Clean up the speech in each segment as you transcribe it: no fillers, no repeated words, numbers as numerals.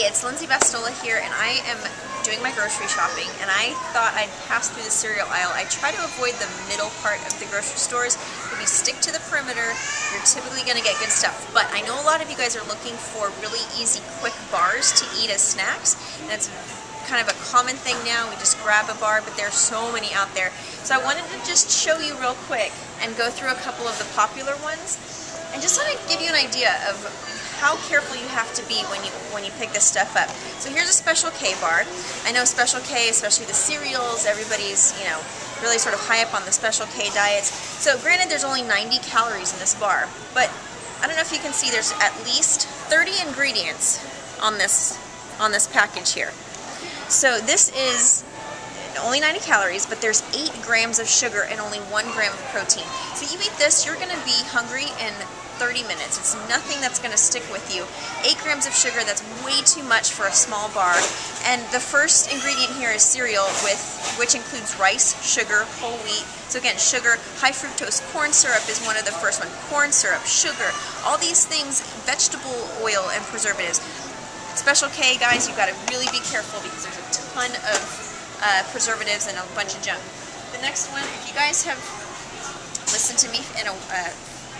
Hey, it's Lindsay Bastola here, and I am doing my grocery shopping, and I thought I'd pass through the cereal aisle. I try to avoid the middle part of the grocery stores. If you stick to the perimeter, you're typically going to get good stuff. But I know a lot of you guys are looking for really easy, quick bars to eat as snacks. That's kind of a common thing now. We just grab a bar, but there's so many out there. So I wanted to just show you real quick and go through a couple of the popular ones, and just want to give you an idea of how careful you have to be when you pick this stuff up. So here's a Special K bar. I know Special K, especially the cereals, everybody's, you know, really sort of high up on the Special K diets. So granted, there's only 90 calories in this bar, but I don't know if you can see, there's at least 30 ingredients on this package here. So this is only 90 calories, but there's 8 grams of sugar and only 1 gram of protein. So you eat this, you're going to be hungry in 30 minutes. It's nothing that's going to stick with you. 8 grams of sugar, that's way too much for a small bar. And the first ingredient here is cereal, which includes rice, sugar, whole wheat. So again, sugar, high fructose corn syrup is one of the first ones. Corn syrup, sugar, all these things, vegetable oil and preservatives. Special K, guys, you've got to really be careful because there's a ton of preservatives and a bunch of junk. The next one, if you guys have listened to me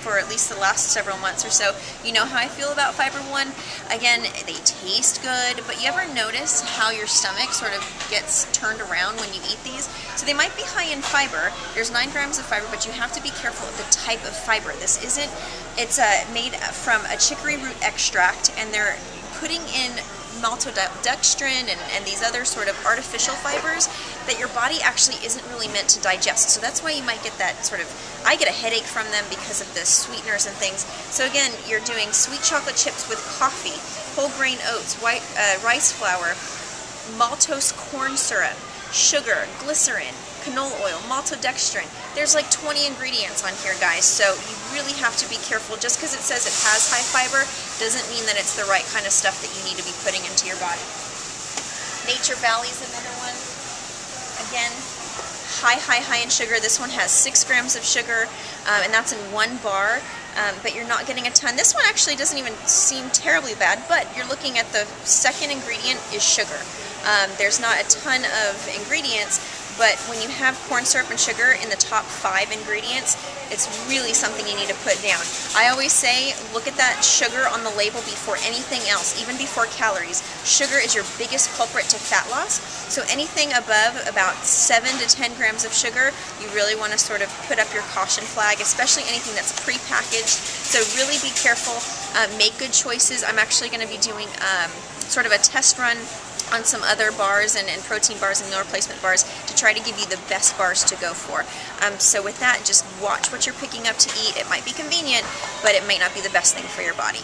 for at least the last several months or so, you know how I feel about Fiber One. Again, they taste good, but you ever notice how your stomach sort of gets turned around when you eat these? So they might be high in fiber. There's 9 grams of fiber, but you have to be careful of the type of fiber. This isn't, it's made from a chicory root extract, and they're putting in maltodextrin and these other sort of artificial fibers that your body actually isn't really meant to digest. So that's why you might get that sort of, I get a headache from them because of the sweeteners and things. So again, you're doing sweet chocolate chips with coffee, whole grain oats, white rice flour, maltose corn syrup, sugar, glycerin, canola oil, maltodextrin. There's like 20 ingredients on here, guys, so you really have to be careful. Just because it says it has high fiber doesn't mean that it's the right kind of stuff that you need to be putting into your body. Nature Valley is another one. Again, high in sugar. This one has 6 grams of sugar, and that's in 1 bar, but you're not getting a ton. This one actually doesn't even seem terribly bad, but you're looking at the second ingredient is sugar. There's not a ton of ingredients, but when you have corn syrup and sugar in the top 5 ingredients, it's really something you need to put down. I always say, look at that sugar on the label before anything else, even before calories. Sugar is your biggest culprit to fat loss, so anything above about 7 to 10 grams of sugar, you really want to sort of put up your caution flag, especially anything that's pre-packaged. So really be careful, make good choices. I'm actually going to be doing sort of a test run on some other bars and protein bars and meal replacement bars to try to give you the best bars to go for. So with that, just watch what you're picking up to eat. It might be convenient, but it might not be the best thing for your body.